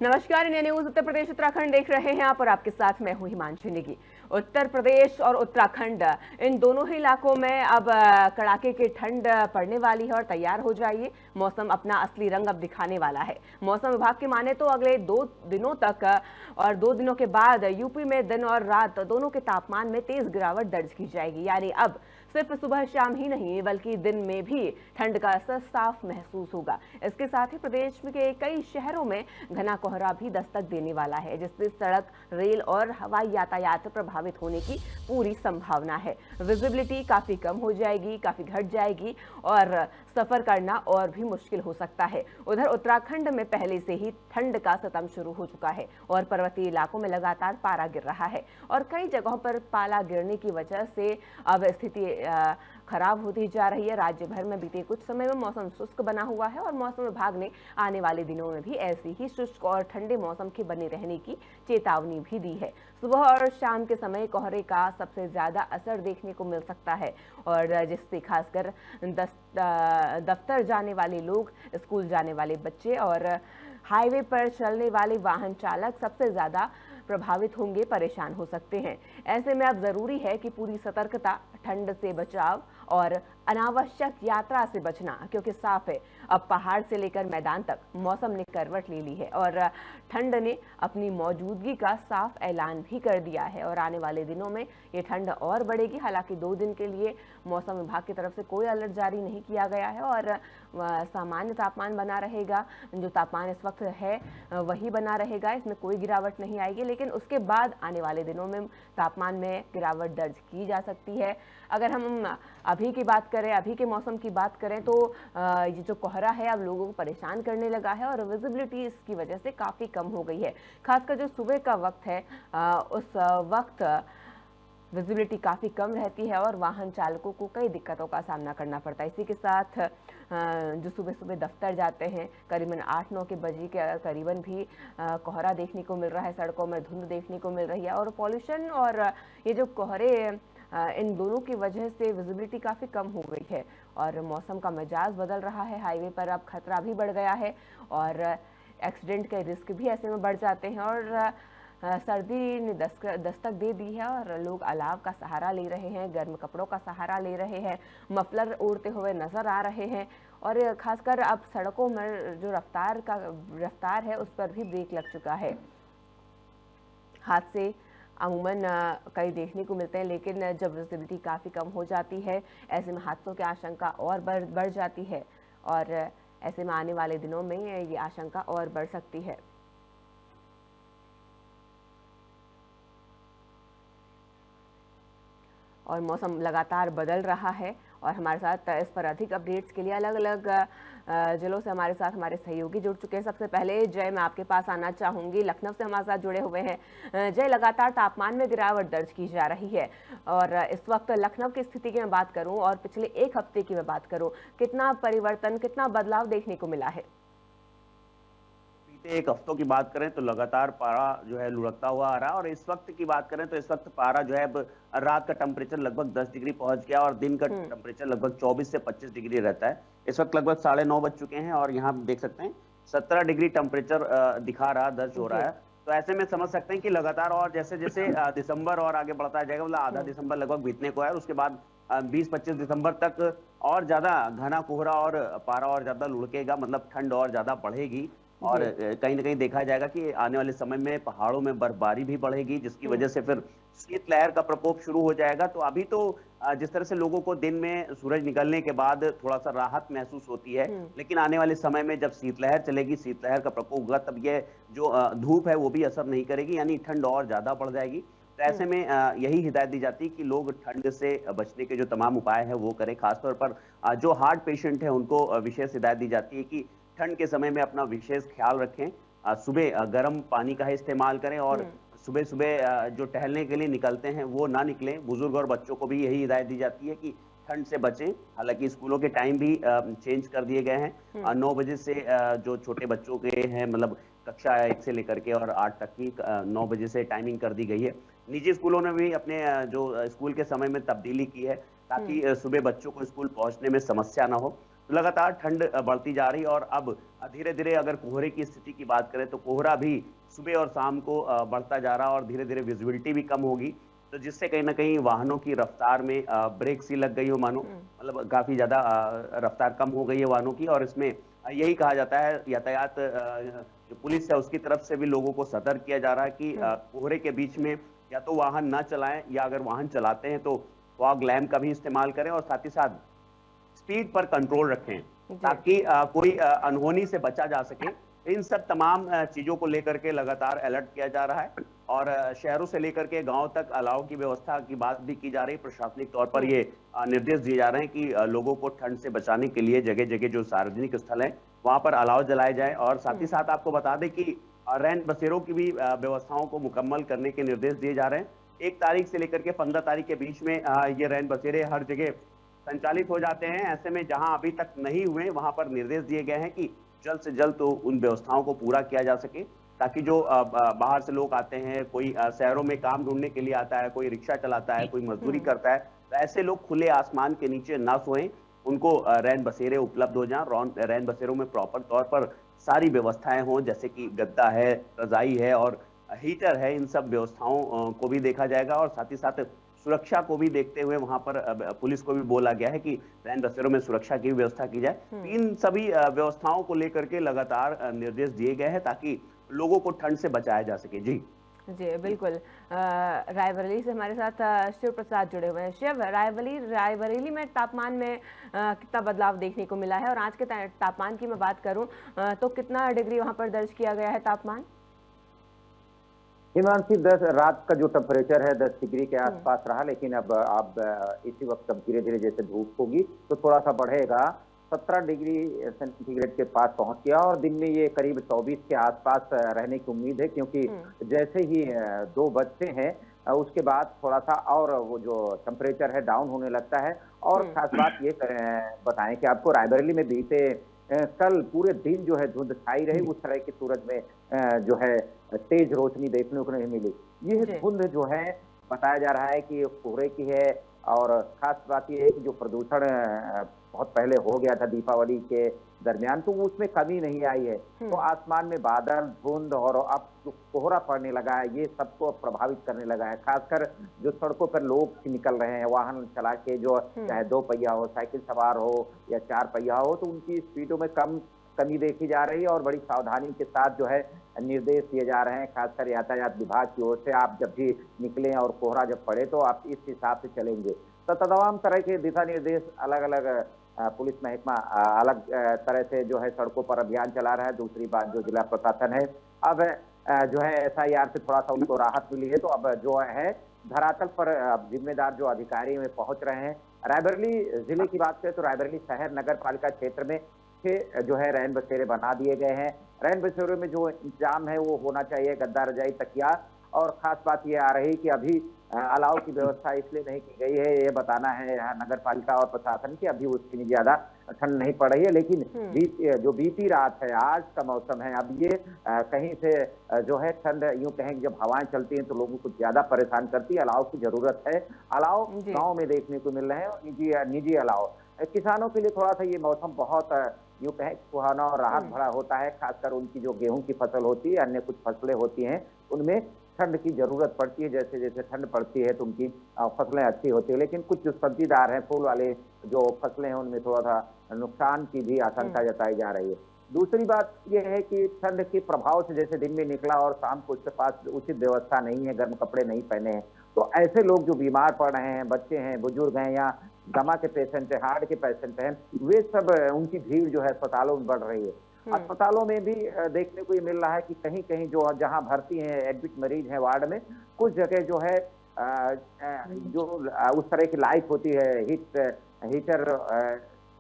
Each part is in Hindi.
नमस्कार, इंडिया न्यूज उत्तर प्रदेश उत्तराखंड देख रहे हैं आप और आपके साथ मैं हूं हिमांशु नेगी। उत्तर प्रदेश और उत्तराखंड इन दोनों ही इलाकों में अब कड़ाके की ठंड पड़ने वाली है और तैयार हो जाइए। मौसम अपना असली रंग अब दिखाने वाला है। मौसम विभाग की माने तो अगले 2 दिनों तक और 2 दिनों के बाद यूपी में दिन और रात दोनों के तापमान में तेज गिरावट दर्ज की जाएगी। यानी अब सिर्फ सुबह शाम ही नहीं बल्कि दिन में भी ठंड का असर साफ महसूस होगा। इसके साथ ही प्रदेश के कई शहरों में घना कोहरा भी दस्तक देने वाला है, जिससे सड़क, रेल और हवाई यातायात प्रभावित होने की पूरी संभावना है। विजिबिलिटी काफी कम हो जाएगी, काफी घट जाएगी और सफर करना और भी मुश्किल हो सकता है। उधर उत्तराखंड में पहले से ही ठंड का सितम शुरू हो चुका है और पर्वतीय इलाकों में लगातार पारा गिर रहा है और कई जगहों पर पाला गिरने की वजह से अब स्थिति खराब होती जा रही है। राज्य भर में बीते कुछ समय में मौसम शुष्क बना हुआ है और मौसम विभाग ने आने वाले दिनों में भी ऐसी ही शुष्क और ठंडे मौसम के बने रहने की चेतावनी भी दी है। सुबह और शाम के समय कोहरे का सबसे ज्यादा असर देखने को मिल सकता है और जिससे खासकर दफ्तर जाने वाले लोग, स्कूल जाने वाले बच्चे और हाईवे पर चलने वाले वाहन चालक सबसे ज्यादा प्रभावित होंगे, परेशान हो सकते हैं। ऐसे में अब जरूरी है कि पूरी सतर्कता, ठंड से बचाव और अनावश्यक यात्रा से बचना, क्योंकि साफ है अब पहाड़ से लेकर मैदान तक मौसम ने करवट ले ली है और ठंड ने अपनी मौजूदगी का साफ ऐलान भी कर दिया है और आने वाले दिनों में ये ठंड और बढ़ेगी। हालांकि 2 दिन के लिए मौसम विभाग की तरफ से कोई अलर्ट जारी नहीं किया गया है और सामान्य तापमान बना रहेगा। जो तापमान इस वक्त है वही बना रहेगा, इसमें कोई गिरावट नहीं आएगी, लेकिन उसके बाद आने वाले दिनों में तापमान में गिरावट दर्ज की जा सकती है। अगर हम अभी की बात करें, अभी के मौसम की बात करें तो ये जो कोहरा है अब लोगों को परेशान करने लगा है और विजिबिलिटी इसकी वजह से काफ़ी कम हो गई है। खासकर जो सुबह का वक्त है उस वक्त विजिबिलिटी काफ़ी कम रहती है और वाहन चालकों को कई दिक्कतों का सामना करना पड़ता है। इसी के साथ जो सुबह सुबह दफ्तर जाते हैं, करीबन 8-9 के बजे के करीबन भी कोहरा देखने को मिल रहा है, सड़कों में धुंध देखने को मिल रही है और पॉल्यूशन और ये जो कोहरे इन दोनों की वजह से विजिबिलिटी काफ़ी कम हो गई है और मौसम का मिजाज बदल रहा है। हाईवे पर अब खतरा भी बढ़ गया है और एक्सीडेंट के रिस्क भी ऐसे में बढ़ जाते हैं और सर्दी ने दस्तक दे दी है और लोग अलाव का सहारा ले रहे हैं, गर्म कपड़ों का सहारा ले रहे हैं, मफलर ओढ़ते हुए नजर आ रहे हैं और खासकर अब सड़कों में जो रफ्तार है उस पर भी ब्रेक लग चुका है। हादसे अमूमन कई देखने को मिलते हैं, लेकिन जब विजिबिलिटी काफ़ी कम हो जाती है ऐसे में हादसों की आशंका और बढ़ जाती है और ऐसे में आने वाले दिनों में ये आशंका और बढ़ सकती है। और मौसम लगातार बदल रहा है और हमारे साथ इस पर अधिक अपडेट्स के लिए अलग अलग जिलों से हमारे साथ हमारे सहयोगी जुड़ चुके हैं। सबसे पहले जय, मैं आपके पास आना चाहूंगी, लखनऊ से हमारे साथ जुड़े हुए हैं। जय, लगातार तापमान में गिरावट दर्ज की जा रही है और इस वक्त लखनऊ की स्थिति की मैं बात करूं और पिछले 1 हफ्ते की मैं बात करूं, कितना परिवर्तन, कितना बदलाव देखने को मिला है? 1 हफ्तों की बात करें तो लगातार पारा जो है लुढ़कता हुआ आ रहा है और इस वक्त की बात करें तो इस वक्त पारा जो है अब रात का टेम्परेचर लगभग 10 डिग्री पहुंच गया और दिन का टेम्परेचर लगभग 24 से 25 डिग्री रहता है। इस वक्त लगभग 9:30 बज चुके हैं और यहाँ देख सकते हैं 17 डिग्री टेम्परेचर दिखा रहा, दर्ज हो रहा है। तो ऐसे में समझ सकते हैं कि लगातार और जैसे जैसे दिसंबर और आगे बढ़ता जाएगा, मतलब आधा दिसंबर लगभग बीतने को है और उसके बाद 20-25 दिसंबर तक और ज्यादा घना कोहरा और पारा और ज्यादा लुढ़केगा, मतलब ठंड और ज्यादा बढ़ेगी और कहीं ना कहीं देखा जाएगा कि आने वाले समय में पहाड़ों में बर्फबारी भी बढ़ेगी, जिसकी वजह से फिर शीतलहर का प्रकोप शुरू हो जाएगा। तो अभी तो जिस तरह से लोगों को दिन में सूरज निकलने के बाद थोड़ा सा राहत महसूस होती है, लेकिन आने वाले समय में जब शीतलहर चलेगी, शीतलहर का प्रकोप होगा, तब ये जो धूप है वो भी असर नहीं करेगी, यानी ठंड और ज्यादा बढ़ जाएगी। तो ऐसे में यही हिदायत दी जाती है कि लोग ठंड से बचने के जो तमाम उपाय है वो करें। खासतौर पर जो हार्ट पेशेंट है उनको विशेष हिदायत दी जाती है कि ठंड के समय में अपना विशेष ख्याल रखें, सुबह गर्म पानी का ही इस्तेमाल करें और सुबह सुबह जो टहलने के लिए निकलते हैं वो ना निकलें। बुजुर्ग और बच्चों को भी यही हिदायत दी जाती है कि ठंड से बचें। हालांकि स्कूलों के टाइम भी चेंज कर दिए गए हैं, 9 बजे से जो छोटे बच्चों के हैं, मतलब कक्षा 1 से लेकर के और 8 तक की 9 बजे से टाइमिंग कर दी गई है। निजी स्कूलों ने भी अपने जो स्कूल के समय में तब्दीली की है ताकि सुबह बच्चों को स्कूल पहुंचने में समस्या ना हो। तो लगातार ठंड बढ़ती जा रही है और अब धीरे धीरे अगर कोहरे की स्थिति की बात करें तो कोहरा भी सुबह और शाम को बढ़ता जा रहा है और धीरे धीरे विजिबिलिटी भी कम होगी, तो जिससे कहीं ना कहीं वाहनों की रफ्तार में ब्रेक सी लग गई हो मानो, मतलब काफी ज्यादा रफ्तार कम हो गई है वाहनों की। और इसमें यही कहा जाता है, यातायात जो पुलिस है उसकी तरफ से भी लोगों को सतर्क किया जा रहा है कि कोहरे के बीच में या तो वाहन ना चलाएं, या अगर वाहन चलाते हैं तो फॉग लैम्प का भी इस्तेमाल करें और साथ ही साथ स्पीड पर कंट्रोल रखें, ताकि कोई अनहोनी से बचा जा सके। इन सब तमाम चीजों को लेकर के लगातार अलर्ट किया जा रहा है और शहरों से लेकर के गांव तक अलाव की व्यवस्था की बात भी की जा रही है। प्रशासनिक तौर पर ये निर्देश दिए जा रहे हैं कि लोगों को ठंड से बचाने के लिए जगह जगह जो सार्वजनिक स्थल है वहां पर अलाव जलाए जाए। और साथ ही साथ आपको बता दें कि रैन बसेरों की भी व्यवस्थाओं को मुकम्मल करने के निर्देश दिए जा रहे हैं। 1 तारीख से लेकर के 15 तारीख के बीच में ये रैन बसेरे हर जगह संचालित हो जाते हैं। ऐसे में जहां अभी तक नहीं हुए वहां पर निर्देश दिए गए हैं कि जल्द से जल्द तो उन व्यवस्थाओं को पूरा किया जा सके, ताकि जो बाहर से लोग आते हैं, कोई शहरों में काम ढूंढने के लिए आता है, कोई रिक्शा चलाता है, कोई मजदूरी करता है, तो ऐसे लोग खुले आसमान के नीचे ना सोएं, उनको रैन बसेरे उपलब्ध हो जाए। रैन बसेरों में प्रॉपर तौर पर सारी व्यवस्थाएं हों, जैसे कि गद्दा है, रजाई है और हीटर है। इन सब व्यवस्थाओं को भी देखा जाएगा और साथ ही साथ सुरक्षा को भी देखते हुए वहां पर पुलिस को भी बोला गया है कि रैन बसेरों में सुरक्षा की व्यवस्था की जाए। इन सभी व्यवस्थाओं को लेकर के लगातार निर्देश दिए गए हैं ताकि लोगों को ठंड से बचाया जा सके। जी जी बिल्कुल। रायबरेली से हमारे साथ शिव प्रसाद जुड़े हुए हैं। शिव, रायबरेली में तापमान में कितना बदलाव देखने को मिला है, और आज के तापमान की मैं बात करूं तो कितना डिग्री वहां पर दर्ज किया गया है तापमान? हिमांशी, 10 रात का जो टेम्परेचर है 10 डिग्री के आसपास रहा, लेकिन अब इसी वक्त अब धीरे धीरे जैसे धूप होगी तो थोड़ा सा बढ़ेगा। 17 डिग्री सेंटीग्रेड के पास पहुंच गया और दिन में ये करीब 24 के आसपास रहने की उम्मीद है, क्योंकि जैसे ही 2 बजते हैं उसके बाद थोड़ा सा और वो जो टेम्परेचर है डाउन होने लगता है। और खास बात ये बताएं कि आपको रायबरेली में बीते कल पूरे दिन जो है धुंध छाई रही, उस तरह की सूरज में जो है तेज रोशनी देखने को नहीं मिली। यह धुंध जो है बताया जा रहा है कि कोहरे की है। और खास बात यह है कि जो प्रदूषण बहुत पहले हो गया था दीपावली के दरमियान, तो उसमें कमी नहीं आई है। तो आसमान में बादल, धुंध और अब जो कोहरा पड़ने लगा है, ये सबको प्रभावित करने लगा है। खासकर जो सड़कों पर लोग निकल रहे हैं वाहन चला के, जो चाहे 2 पहिया हो, साइकिल सवार हो या 4 पहिया हो, तो उनकी स्पीडों में कमी देखी जा रही है और बड़ी सावधानी के साथ जो है निर्देश दिए जा रहे हैं। खासकर यातायात विभाग की ओर से आप जब भी निकलें और कोहरा जब पड़े तो आप इस हिसाब से चलेंगे। तो तमाम तरह के दिशा निर्देश अलग अलग पुलिस महकमा अलग तरह से जो है सड़कों पर अभियान चला रहा है। दूसरी बात, जो जिला प्रशासन है अब जो है SIR से थोड़ा सा उनको राहत मिली है, तो अब जो है धरातल पर जिम्मेदार जो अधिकारी में पहुंच रहे हैं। रायबरेली जिले की बात करें तो रायबरेली शहर नगर पालिका क्षेत्र में जो है रैन बसेरे बना दिए गए हैं। रैन बसेरों में जो इंतजाम है वो होना चाहिए गद्दा, रजाई, तकिया। और खास बात ये आ रही कि अभी अलाव की व्यवस्था इसलिए नहीं की गई है, ये बताना है नगर पालिका और प्रशासन की, अभी उसकी ज्यादा ठंड नहीं पड़ रही है। लेकिन जो बीती रात है, आज का मौसम है, अब ये कहीं से जो है ठंड यूं कहें जब हवाएं चलती हैं तो लोगों को ज्यादा परेशान करती है। अलाव की जरूरत है। अलाव गाँव में देखने को मिल रहे हैं और निजी अलाव। किसानों के लिए थोड़ा सा ये मौसम बहुत यूं कहें सुहाना और राहत भरा होता है। खासकर उनकी जो गेहूं की फसल होती है, अन्य कुछ फसलें होती हैं, उनमें ठंड की जरूरत पड़ती है। जैसे जैसे ठंड पड़ती है तो उनकी फसलें अच्छी होती है। लेकिन कुछ जो सब्जीदार हैं, फूल वाले जो फसलें हैं, उनमें थोड़ा सा नुकसान की भी आशंका जताई जा रही है। दूसरी बात यह है कि ठंड के प्रभाव से जैसे दिन में निकला और शाम को उसके पास उचित व्यवस्था नहीं है, गर्म कपड़े नहीं पहने हैं, तो ऐसे लोग जो बीमार पड़ रहे हैं, बच्चे हैं, बुजुर्ग हैं या दमा के पेशेंट है, हार्ट के पेशेंट हैं, वे सब उनकी भीड़ जो है अस्पतालों में बढ़ रही है। अस्पतालों में भी देखने को ये मिल रहा है कि कहीं कहीं जो जहां भर्ती हैं एडमिट मरीज हैं वार्ड में, कुछ जगह जो है जो उस तरह की लाइट होती है, हीटर,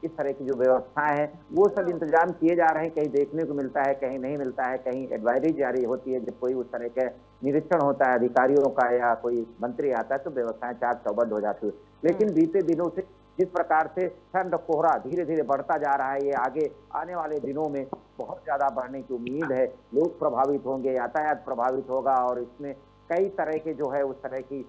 इस तरह की जो व्यवस्थाएं हैं वो सब इंतजाम किए जा रहे हैं। कहीं देखने को मिलता है, कहीं नहीं मिलता है, कहीं एडवाइजरी जारी होती है। जब कोई उस तरह के निरीक्षण होता है अधिकारियों का या कोई मंत्री आता है तो व्यवस्थाएं चाक चौबंद हो जाती है। लेकिन बीते दिनों से जिस प्रकार से ठंड कोहरा धीरे धीरे बढ़ता जा रहा है, ये आगे आने वाले दिनों में बहुत ज्यादा बढ़ने की उम्मीद है। लोग प्रभावित होंगे, यातायात प्रभावित होगा और इसमें कई तरह के जो है उस तरह की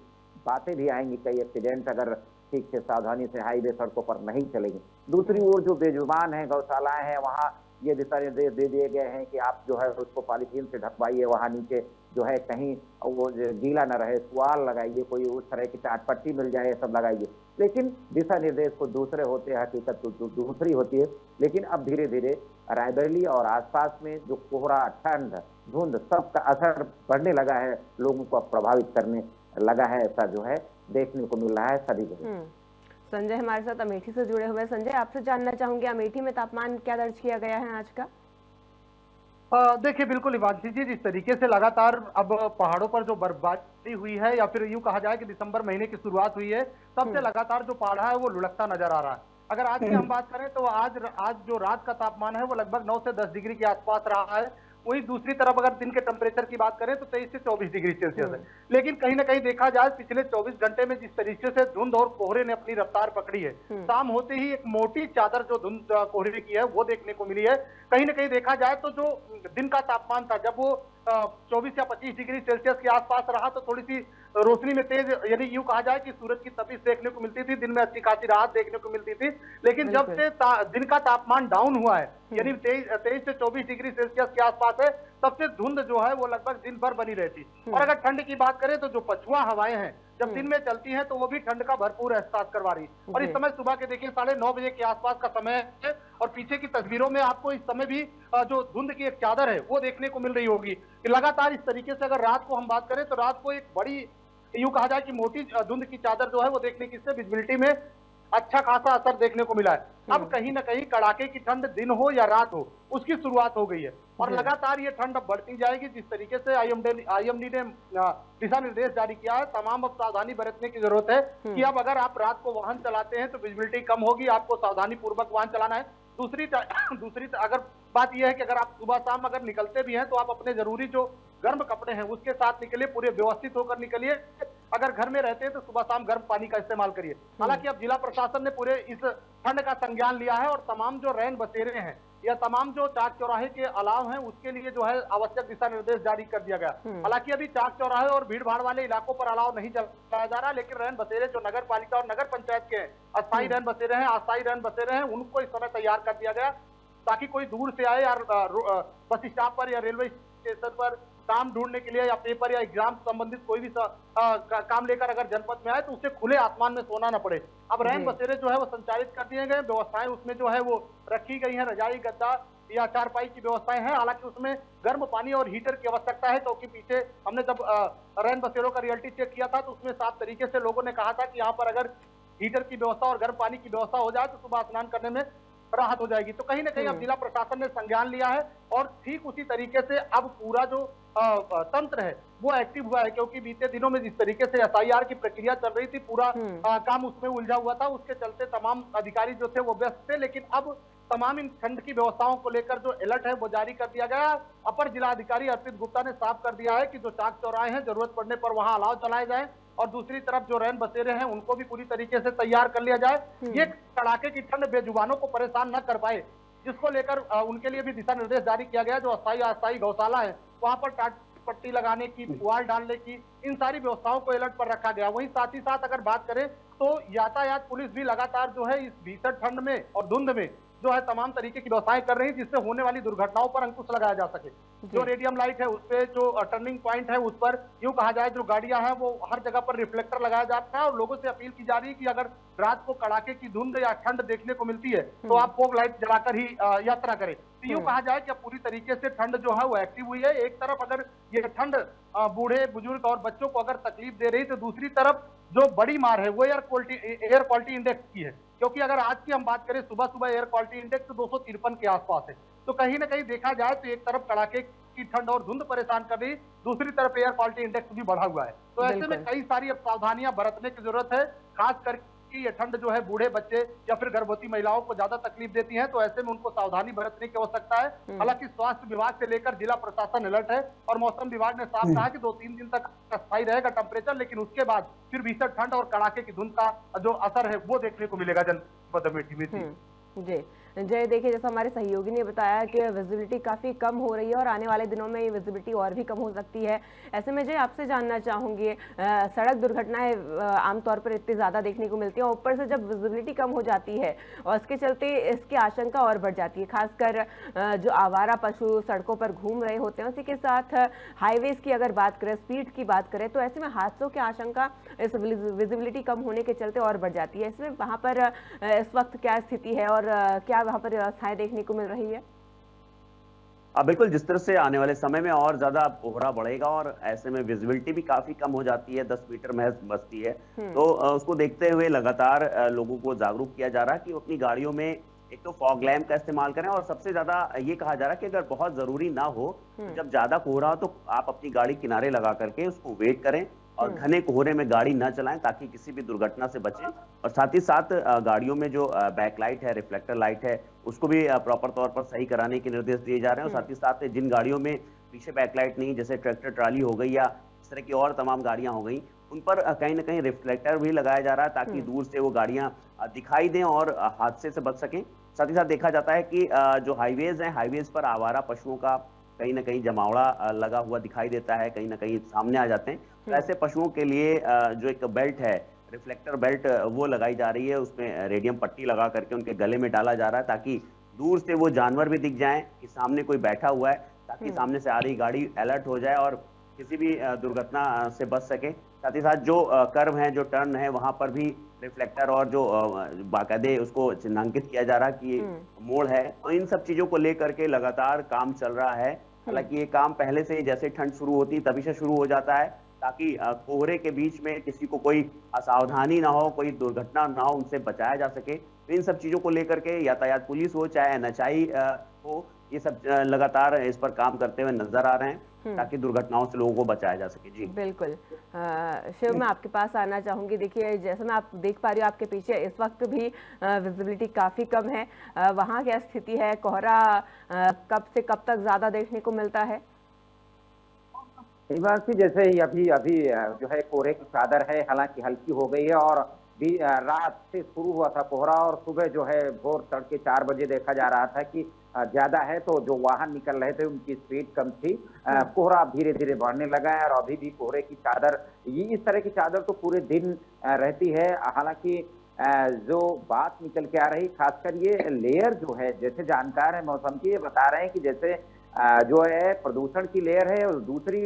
बातें भी आएंगी। कई एक्सीडेंट अगर ठीक से सावधानी से हाईवे सड़कों पर नहीं चलेंगे। दूसरी ओर जो बेजुबान है गौशालाएं हैं, वहाँ ये दिशा निर्देश दे दिए गए हैं कि आप जो है उसको पॉलीथीन से ढकवाइए, वहाँ नीचे जो है कहीं वो गीला न रहे, पुआल लगाइए, कोई उस तरह की टाट पट्टी मिल जाए, सब लगाइए। लेकिन दिशा निर्देश को दूसरे होते हैं, हकीकत तो दूसरी होती है। लेकिन अब धीरे धीरे रायबरेली और आसपास में जो कोहरा, ठंड, धुंध, सबका असर बढ़ने लगा है, लोगों को प्रभावित करने लगा है, ऐसा जो है देखने को मिल रहा है सभी जगह। संजय हमारे साथ अमेठी से जुड़े हुए। संजय, आपसे जानना चाहूंगे अमेठी में तापमान क्या दर्ज किया गया है आज का? देखिए, बिल्कुल हिमांशी जी, जिस तरीके से लगातार अब पहाड़ों पर जो बर्फबारी हुई है, या फिर यूं कहा जाए कि दिसंबर महीने की शुरुआत हुई है, तब से लगातार जो पहाड़ है वो लुढ़कता नजर आ रहा है। अगर आज की हम बात करें तो आज जो रात का तापमान है वो लगभग 9 से 10 डिग्री के आसपास रहा है। वही दूसरी तरफ अगर दिन के टेम्परेचर की बात करें तो 23 से 24 डिग्री सेल्सियस है। लेकिन कहीं ना कहीं देखा जाए पिछले 24 घंटे में जिस तरीके से धुंध और कोहरे ने अपनी रफ्तार पकड़ी है, शाम होते ही एक मोटी चादर जो धुंध कोहरे की है वो देखने को मिली है। कहीं ना कहीं देखा जाए तो जो दिन का तापमान था, जब वो 24 या 25 डिग्री सेल्सियस के आसपास रहा तो थोड़ी सी रोशनी में तेज, यानी यूं कहा जाए कि सूरज की तपिश देखने को मिलती थी, दिन में अच्छी खासी राहत देखने को मिलती थी। लेकिन जब से दिन का तापमान डाउन हुआ है, यानी 23 से 24 डिग्री सेल्सियस के आसपास है, तब से धुंध जो है वो लगभग दिन भर बनी रहती। और अगर ठंड की बात करें तो जो पछुआ हवाएं हैं जब दिन में चलती हैं तो वो भी ठंड का भरपूर एहसास करवा रही। और इस समय सुबह के देखिए 9:30 बजे के आसपास का समय है, और पीछे की तस्वीरों में आपको इस समय भी जो धुंध की एक चादर है वो देखने को मिल रही होगी। लगातार इस तरीके से अगर रात को हम बात करें तो रात को एक बड़ी, यूं कहा जाए कि मोटी धुंध की चादर जो है वो देखने की, इससे विजिबिलिटी में अच्छा खासा असर देखने को मिला है। अब कहीं ना कहीं कड़ाके की ठंड दिन हो या रात हो, उसकी शुरुआत हो गई है और लगातार ये ठंड अब बढ़ती जाएगी। जिस तरीके से आईएमडी ने दिशा निर्देश जारी किया है, तमाम अब सावधानी बरतने की जरूरत है कि अब अगर आप रात को वाहन चलाते हैं तो विजिबिलिटी कम होगी, आपको सावधानी पूर्वक वाहन चलाना है। दूसरी अगर बात यह है कि अगर आप सुबह शाम अगर निकलते भी हैं तो आप अपने जरूरी जो गर्म कपड़े हैं उसके साथ निकलिए, पूरे व्यवस्थित होकर निकलिए। अगर घर में रहते हैं तो सुबह शाम गर्म पानी का इस्तेमाल करिए। हालांकि अब जिला प्रशासन ने पूरे इस ठंड का संज्ञान लिया है और तमाम जो रैन बसेरे हैं या तमाम जो चाक चौराहे के अलाव हैं उसके लिए जो है आवश्यक दिशा निर्देश जारी कर दिया गया। हालांकि अभी चाक चौराहे और भीड़ भाड़ वाले इलाकों पर अलाव नहीं चलाया जा रहा, लेकिन रैन बसेरे जो नगर पालिका और नगर पंचायत के अस्थायी रैन बसेरे हैं, अस्थायी रैन बसेरे हैं, उनको इस समय तैयार कर दिया गया ताकि कोई दूर से आए या बस स्टॉप पर या रेलवे स्टेशन पर काम ढूंढने के लिए या पेपर या एग्जाम संबंधित कोई भी काम लेकर अगर जनपद में आए तो उसे खुले आसमान में सोना न पड़े। अब रैन बसेरे जो है वो संचालित कर दिए गए, व्यवस्थाएं उसमें जो है वो रखी गई हैं, रजाई गद्दा या चारपाई की व्यवस्थाएं हैं। हालांकि उसमें गर्म पानी और हीटर की आवश्यकता है, क्योंकि पीछे हमने जब रैन बसेरों का रियलिटी चेक किया था तो उसमें साफ तरीके से लोगों ने कहा था कि यहाँ पर अगर हीटर की व्यवस्था और गर्म पानी की व्यवस्था हो जाए तो सुबह स्नान करने में राहत हो जाएगी। तो कहीं ना कहीं अब जिला प्रशासन ने संज्ञान लिया है और ठीक उसी तरीके से अब पूरा जो तंत्र है वो एक्टिव हुआ है, क्योंकि बीते दिनों में जिस तरीके से एसआईआर की प्रक्रिया चल रही थी, पूरा काम उसमें उलझा हुआ था, उसके चलते तमाम अधिकारी जो थे वो व्यस्त थे। लेकिन अब तमाम इन ठंड की व्यवस्थाओं को लेकर जो अलर्ट है वो जारी कर दिया गया। अपर जिला अधिकारी अर्पित गुप्ता ने साफ कर दिया है कि जो चाक चौराहे हैं जरूरत पड़ने पर वहां अलाव चलाए जाए और दूसरी तरफ जो रैन बसेरे हैं उनको भी पूरी तरीके से तैयार कर लिया जाए। ये कड़ाके की ठंड बेजुबानों को परेशान न कर पाए, जिसको लेकर उनके लिए भी दिशा निर्देश जारी किया गया। जो अस्थायी गौशाला है वहां पर टाट पट्टी लगाने की, पुआल डालने की, इन सारी व्यवस्थाओं को अलर्ट पर रखा गया। वहीं साथ ही साथ अगर बात करें तो यातायात पुलिस भी लगातार जो है इस भीषण ठंड में और धुंध में जो है तमाम तरीके की व्यवस्थाएं कर रही है, जिससे होने वाली दुर्घटनाओं पर अंकुश लगाया जा सके। जो रेडियम लाइट है उस पे, जो टर्निंग पॉइंट है उस पर, यूं कहा जाए जो गाड़ियां हैं वो हर जगह पर रिफ्लेक्टर लगाया जाता है और लोगों से अपील की जा रही है कि अगर रात को कड़ाके की धुंध या ठंड देखने को मिलती है तो आप फोग लाइट जलाकर ही यात्रा करें। तो यूं कहा जाए कि पूरी तरीके से ठंड जो है वो एक्टिव हुई है। एक तरफ अगर ये ठंड बूढ़े बुजुर्ग और बच्चों को अगर तकलीफ दे रही तो दूसरी तरफ जो बड़ी मार है वो एयर क्वालिटी इंडेक्स की है, क्योंकि अगर आज की हम बात करें सुबह एयर क्वालिटी इंडेक्स 253 के आसपास है। तो कहीं ना कहीं देखा जाए तो एक तरफ कड़ाके की ठंड और धुंध परेशान कर रही, दूसरी तरफ एयर क्वालिटी इंडेक्स भी बढ़ा हुआ है। तो ऐसे में कई सारी अब सावधानियां बरतने की जरूरत है, खास करके ये ठंड जो है बूढ़े बच्चे या फिर गर्भवती महिलाओं को ज्यादा तकलीफ देती है, तो ऐसे में उनको सावधानी बरतने की आवश्यकता है। हालांकि स्वास्थ्य विभाग से लेकर जिला प्रशासन अलर्ट है और मौसम विभाग ने साफ कहा कि 2-3 दिन तक स्थायी रहेगा टेम्परेचर, लेकिन उसके बाद फिर भीषण ठंड और कड़ाके की धुंध का जो असर है वो देखने को मिलेगा जनपद अमेठी में। जी जय, देखिए जैसा हमारे सहयोगी ने बताया कि विजिबिलिटी काफ़ी कम हो रही है और आने वाले दिनों में ये विजिबिलिटी और भी कम हो सकती है। ऐसे में जय आपसे जानना चाहूँगी, सड़क दुर्घटनाएं आमतौर पर इतनी ज़्यादा देखने को मिलती हैं, ऊपर से जब विजिबिलिटी कम हो जाती है और इसके चलते इसकी आशंका और बढ़ जाती है, खासकर जो आवारा पशु सड़कों पर घूम रहे होते हैं, उसी के साथ हाईवेज की अगर बात करें, स्पीड की बात करें, तो ऐसे में हादसों की आशंका इस विजिबिलिटी कम होने के चलते और बढ़ जाती है। इसमें वहाँ पर इस वक्त क्या स्थिति है और क्या वहाँ पर व्यवस्थाएं देखने को मिल रही है? बिल्कुल, जिस तरह से आने वाले समय में और ज्यादा कोहरा बढ़ेगा और ऐसे में विजिबिलिटी भी काफी कम हो जाती है, 10 मीटर महज बचती है, तो उसको देखते हुए लगातार लोगों को जागरूक किया जा रहा है कि वो अपनी गाड़ियों में एक तो फॉग लैम्प का इस्तेमाल करें, और सबसे ज्यादा ये कहा जा रहा है कि अगर बहुत जरूरी ना हो, तो जब ज्यादा कोहरा हो तो आप अपनी गाड़ी किनारे लगा करके उसको वेट करें और घने कोहरे में गाड़ी न चलाएं, ताकि किसी भी दुर्घटना से बचें। और साथ ही साथ गाड़ियों में जो बैकलाइट है, रिफ्लेक्टर लाइट है, उसको भी प्रॉपर तौर पर सही कराने के निर्देश दिए जा रहे हैं। और साथ ही साथ जिन गाड़ियों में पीछे बैकलाइट नहीं, जैसे ट्रैक्टर ट्राली हो गई या इस तरह की और तमाम गाड़ियां हो गई, उन पर कहीं ना कहीं रिफ्लेक्टर भी लगाया जा रहा है, ताकि दूर से वो गाड़ियां दिखाई दें और हादसे से बच सकें। साथ ही साथ देखा जाता है कि जो हाईवेज हैं, हाईवेज पर आवारा पशुओं का कहीं ना कहीं जमावड़ा लगा हुआ दिखाई देता है, कहीं ना कहीं सामने आ जाते हैं। तो ऐसे पशुओं के लिए जो एक बेल्ट है, रिफ्लेक्टर बेल्ट, वो लगाई जा रही है, उसमें रेडियम पट्टी लगा करके उनके गले में डाला जा रहा है, ताकि दूर से वो जानवर भी दिख जाएं कि सामने कोई बैठा हुआ है, ताकि सामने से आ रही गाड़ी अलर्ट हो जाए और किसी भी दुर्घटना से बच सके। साथ ही साथ जो कर्व है, जो टर्न है, वहां पर भी रिफ्लेक्टर और जो बाकायदे उसको चिन्हांकित किया जा रहा है कि मोड़ है। तो इन सब चीजों को लेकर के लगातार काम चल रहा है। हालांकि ये काम पहले से, जैसे ठंड शुरू होती तभी से शुरू हो जाता है, ताकि कोहरे के बीच में किसी को कोई असावधानी ना हो, कोई दुर्घटना ना हो, उनसे बचाया जा सके। तो इन सब चीजों को लेकर के यातायात पुलिस हो चाहे एनएचआई हो, ये सब लगातार इस पर काम करते हुए नजर आ रहे हैं, ताकि दुर्घटनाओं से लोगों को बचाया जा सके। जी बिल्कुल। शिव, मैं आपके पास आना चाहूंगी। देखिए जैसे मैं आप देख पा रही हूँ, आपके पीछे इस वक्त भी विजिबिलिटी काफी कम है, वहाँ क्या स्थिति है? कोहरा कब से कब तक ज्यादा देखने को मिलता है? हिमांशी, जैसे ही अभी अभी जो है कोहरे की चादर है, हालांकि हल्की हो गई है, और भी रात से शुरू हुआ था कोहरा, और सुबह जो है भोर तड़के 4 बजे देखा जा रहा था कि ज्यादा है, तो जो वाहन निकल रहे थे उनकी स्पीड कम थी। कोहरा धीरे धीरे बढ़ने लगा है, और अभी भी कोहरे की चादर, ये इस तरह की चादर तो पूरे दिन रहती है। हालांकि जो बात निकल के आ रही, खासकर ये लेयर जो है, जैसे जानकार है मौसम की, ये बता रहे हैं कि जैसे जो है प्रदूषण की लेयर है, और दूसरी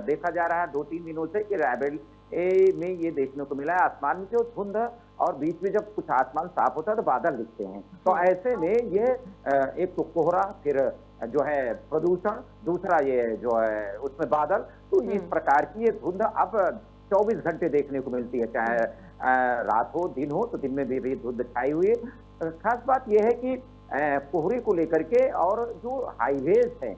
देखा जा रहा है 2-3 दिनों से कि रायबरेली में ये देखने को मिला है, आसमान में जो धुंध, और बीच में जब कुछ आसमान साफ होता है तो बादल दिखते हैं। तो ऐसे में ये एक तो कोहरा, फिर जो है प्रदूषण, दूसरा ये जो है उसमें बादल, तो इस प्रकार की ये धुंध अब 24 घंटे देखने को मिलती है, चाहे रात हो दिन हो, तो दिन में भी धुंध छाई हुई है। खास बात यह है कि कोहरे को लेकर के, और जो हाईवेज है,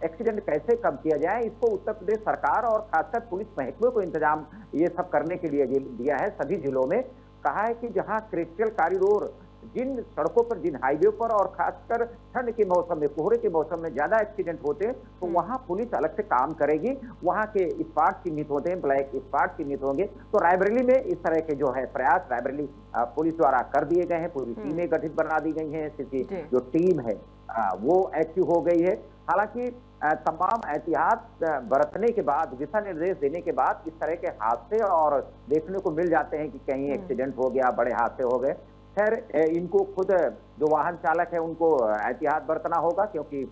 एक्सीडेंट कैसे कम किया जाए, इसको उत्तर प्रदेश सरकार और खासकर पुलिस महकमे को इंतजाम ये सब करने के लिए दिया है। सभी जिलों में कहा है कि जहां क्रिटिकल कॉरिडोर, जिन सड़कों पर, जिन हाईवे पर, और खासकर ठंड के मौसम में, कोहरे के मौसम में ज्यादा एक्सीडेंट होते हैं, तो वहां पुलिस अलग से काम करेगी। वहां के स्पॉट चिन्हित होते हैं, ब्लैक स्पॉट चिन्हित होंगे। तो रायबरेली में इस तरह के जो है प्रयास रायबरेली पुलिस द्वारा कर दिए गए हैं। पूरी टीमें गठित बना दी गई हैं, इसकी जो टीम है वो एक्टिव हो गई है। हालांकि तमाम एहतियात बरतने के बाद, दिशा निर्देश देने के बाद, इस तरह के हादसे और देखने को मिल जाते हैं कि कहीं एक्सीडेंट हो गया, बड़े हादसे हो गए। खैर, इनको खुद जो वाहन चालक है उनको एहतियात बरतना होगा, क्योंकि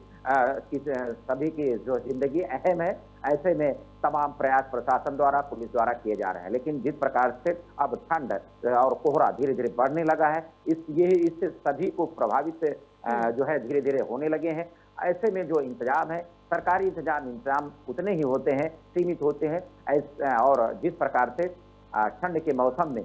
सभी की जो जिंदगी अहम है। ऐसे में तमाम प्रयास प्रशासन द्वारा, पुलिस द्वारा किए जा रहे हैं। लेकिन जिस प्रकार से अब ठंड और कोहरा धीरे धीरे बढ़ने लगा है, इससे सभी को प्रभावित जो है धीरे धीरे होने लगे हैं। ऐसे में जो इंतजाम है, सरकारी इंतजाम उतने ही होते हैं, सीमित होते हैं। और जिस प्रकार से ठंड के मौसम में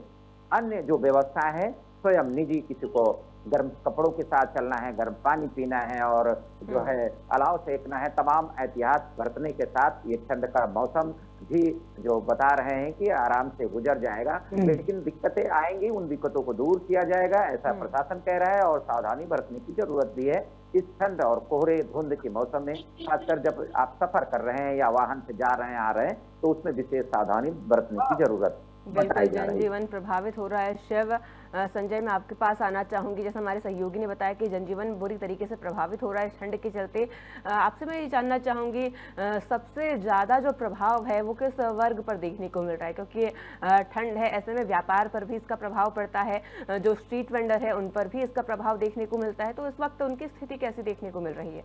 अन्य जो व्यवस्था है, स्वयं निजी, किसी को गर्म कपड़ों के साथ चलना है, गर्म पानी पीना है, और जो है अलाव सेकना है, तमाम एहतियात बरतने के साथ ये ठंड का मौसम भी जो बता रहे हैं कि आराम से गुजर जाएगा। लेकिन दिक्कतें आएंगी, उन दिक्कतों को दूर किया जाएगा, ऐसा प्रशासन कह रहा है, और सावधानी बरतने की जरूरत भी है इस ठंड और कोहरे धुंध के मौसम में। खासकर जब आप सफर कर रहे हैं या वाहन से जा रहे हैं, आ रहे हैं, तो उसमें विशेष सावधानी बरतने की जरूरत है। बिल्कुल बताई जा रही है। जनजीवन प्रभावित हो रहा है। शिव, संजय, मैं आपके पास आना चाहूंगी। जैसे हमारे सहयोगी ने बताया कि जनजीवन बुरी तरीके से प्रभावित हो रहा है इस ठंड के चलते। आपसे मैं ये जानना चाहूंगी, सबसे ज्यादा जो प्रभाव है वो किस वर्ग पर देखने को मिल रहा है? क्योंकि ठंड है, ऐसे में व्यापार पर भी इसका प्रभाव पड़ता है, जो स्ट्रीट वेंडर है उन पर भी इसका प्रभाव देखने को मिलता है। तो इस वक्त उनकी स्थिति कैसी देखने को मिल रही है?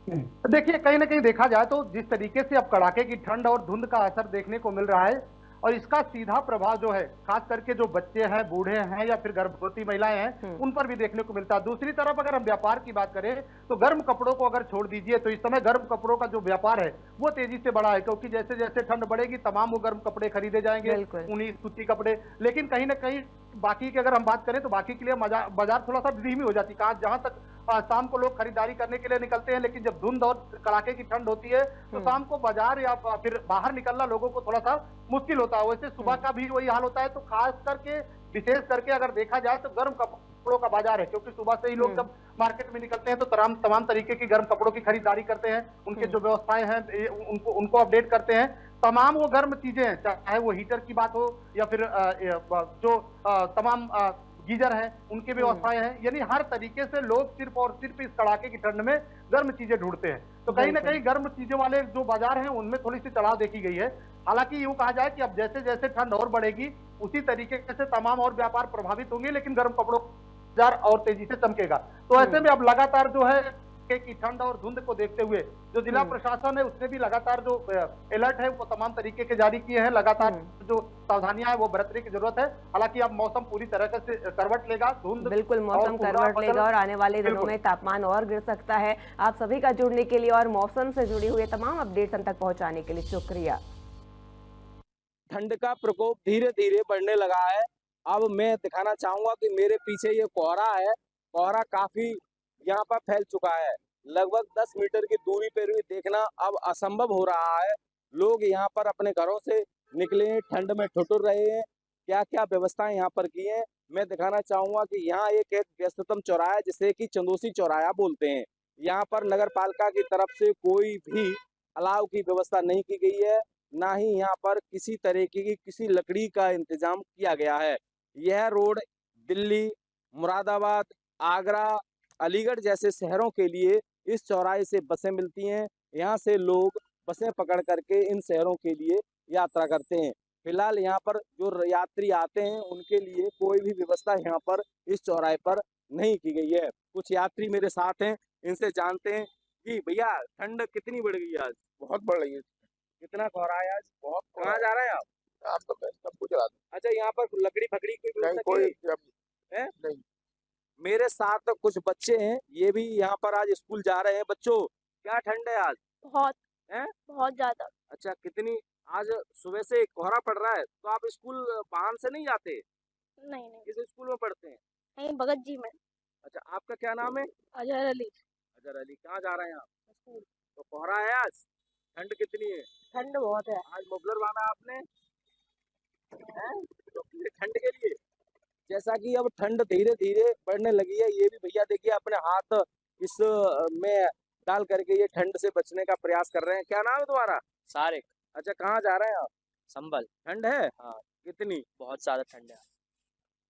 देखिए, कहीं ना कहीं देखा जाए तो जिस तरीके से अब कड़ाके की ठंड और धुंध का असर देखने को मिल रहा है, और इसका सीधा प्रभाव जो है खास करके जो बच्चे हैं, बूढ़े हैं या फिर गर्भवती महिलाएं हैं, उन पर भी देखने को मिलता है। दूसरी तरफ अगर हम व्यापार की बात करें तो गर्म कपड़ों को अगर छोड़ दीजिए तो इस समय गर्म कपड़ों का जो व्यापार है वो तेजी से बढ़ा है, क्योंकि जैसे जैसे ठंड बढ़ेगी तमाम वो गर्म कपड़े खरीदे जाएंगे, ऊनी सूती कपड़े। लेकिन कहीं ना कहीं बाकी की अगर हम बात करें तो बाकी के लिए बाजार थोड़ा सा धीमी हो जाती है। जहां तक शाम को लोग खरीदारी करने के लिए निकलते हैं, लेकिन जब धुंध और कड़ाके की ठंड होती है तो शाम को बाजार या फिर बाहर निकलना लोगों को थोड़ा सा मुश्किल होता है। वैसे सुबह का भी वही हाल होता है। तो खास करके विशेष करके अगर देखा जाए तो गर्म कपड़ों का बाजार है, क्योंकि सुबह से ही लोग जब मार्केट में निकलते हैं तो तमाम तरीके की गर्म कपड़ों की खरीदारी करते हैं, उनके जो व्यवस्थाएं हैं उनको अपडेट करते हैं। तमाम वो गर्म चीजें हैं, चाहे वो हीटर की बात हो या फिर जो तमाम गीजर है उनकी व्यवस्थाएं हैं, यानी हर तरीके से लोग सिर्फ और सिर्फ इस कड़ाके की ठंड में गर्म चीजें ढूंढते हैं। तो कहीं ना कहीं गर्म चीजों वाले जो बाजार हैं उनमें थोड़ी सी चढ़ाव देखी गई है। हालांकि यूं कहा जाए कि अब जैसे जैसे ठंड और बढ़ेगी उसी तरीके से तमाम और व्यापार प्रभावित होंगे, लेकिन गर्म कपड़ों बाजार और तेजी से चमकेगा। तो ऐसे में अब लगातार जो है की ठंड और धुंध को देखते हुए जो जिला प्रशासन है उसने भी लगातार जो अलर्ट है वो तमाम तरीके के जारी किए हैं। लगातार जो सावधानियां है वो बरतने की जरूरत है। हालांकि अब मौसम पूरी तरह से करवट लेगा, धुंध बिल्कुल मौसम करवट लेगा और आने वाले दिनों में तापमान और गिर सकता है। आप सभी का जुड़ने के लिए और मौसम से जुड़ी हुई तमाम अपडेट्स हम तक पहुंचाने के लिए शुक्रिया। ठंड का प्रकोप धीरे धीरे बढ़ने लगा है। अब मैं दिखाना चाहूंगा कि मेरे पीछे ये कोहरा है, कोहरा काफी यहाँ पर फैल चुका है। लगभग 10 मीटर की दूरी पर भी देखना अब असंभव हो रहा है। लोग यहाँ पर अपने घरों से निकले हैं, ठंड में ठिठुर रहे हैं। क्या क्या व्यवस्थाएं यहाँ पर की हैं मैं दिखाना चाहूंगा कि यहाँ एक व्यस्ततम चौराहा है जिसे कि चंदोसी चौराहा बोलते हैं। यहाँ पर नगर पालिका की तरफ से कोई भी अलाव की व्यवस्था नहीं की गई है, ना ही यहाँ पर किसी तरीके की किसी लकड़ी का इंतजाम किया गया है। यह रोड दिल्ली, मुरादाबाद, आगरा, अलीगढ़ जैसे शहरों के लिए इस चौराहे से बसें मिलती हैं। यहाँ से लोग बसें पकड़ करके इन शहरों के लिए यात्रा करते हैं। फिलहाल यहाँ पर जो यात्री आते हैं उनके लिए कोई भी व्यवस्था यहाँ पर इस चौराहे पर नहीं की गई है। कुछ यात्री मेरे साथ हैं, इनसे जानते हैं कि भैया ठंड कितनी बढ़ गई आज? बहुत बढ़ रही है। कितना कोहरा है आज? बहुत कहाँ जा रहे हैं आप? आप तो सब कुछ चला दो। अच्छा, यहाँ पर लकड़ी फकड़ी की नहीं व्यवस्था कोई की है? नहीं। मेरे साथ कुछ बच्चे हैं, ये भी यहाँ पर आज स्कूल जा रहे हैं। बच्चों, क्या ठंड है आज? बहुत है? बहुत ज्यादा। अच्छा, कितनी? आज सुबह से कोहरा पड़ रहा है तो आप स्कूल वाहन से नहीं जाते? नहीं नहीं किस स्कूल में पढ़ते हैं? नहीं, भगत जी में। अच्छा, आपका क्या नाम है? अजहर अली। अजहर अली। कहाँ जा रहे हैं आप? स्कूल। तो कोहरा है आज? ठंड कितनी है? ठंड बहुत है। आज मफलर बांधा आपने? तो ठंड के लिए। जैसा कि अब ठंड धीरे धीरे बढ़ने लगी है, ये भी भैया देखिए अपने हाथ इस में डाल करके ये ठंड से बचने का प्रयास कर रहे हैं। क्या नाम है तुम्हारा? सारिक। अच्छा, कहाँ जा रहे हैं आप? संभल। ठंड है? हाँ। कितनी? बहुत ज्यादा ठंड है।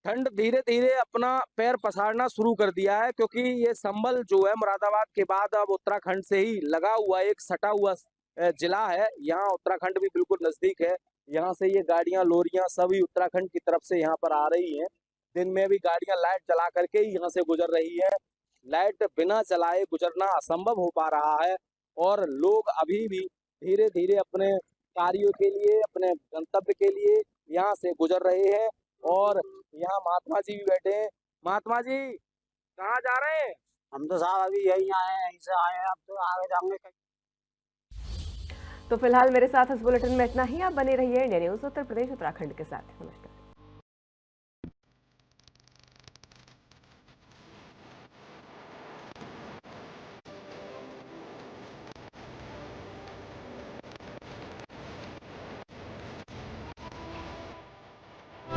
ठंड धीरे धीरे अपना पैर पसारना शुरू कर दिया है, क्योंकि ये संभल जो है मुरादाबाद के बाद अब उत्तराखंड से ही लगा हुआ एक सटा हुआ जिला है। यहाँ उत्तराखंड भी बिल्कुल नजदीक है। यहाँ से ये गाड़ियां, लोरियां सभी उत्तराखंड की तरफ से यहाँ पर आ रही हैं। दिन में भी गाड़ियां लाइट जला करके ही यहाँ से गुजर रही है। लाइट बिना जलाए गुजरना असंभव हो पा रहा है और लोग अभी भी धीरे धीरे अपने कार्यों के लिए, अपने गंतव्य के लिए यहाँ से गुजर रहे हैं। और यहाँ महात्मा जी भी बैठे हैं। महात्मा जी, कहाँ जा रहे हैं? हम तो साहब अभी यहीं आए हैं, यहीं से आए हैं, अब तो आगे जाएंगे। तो फिलहाल मेरे साथ इस बुलेटिन में इतना ही। आप बने रहिए इंडिया न्यूज उत्तर प्रदेश उत्तराखंड के साथ। नमस्कार।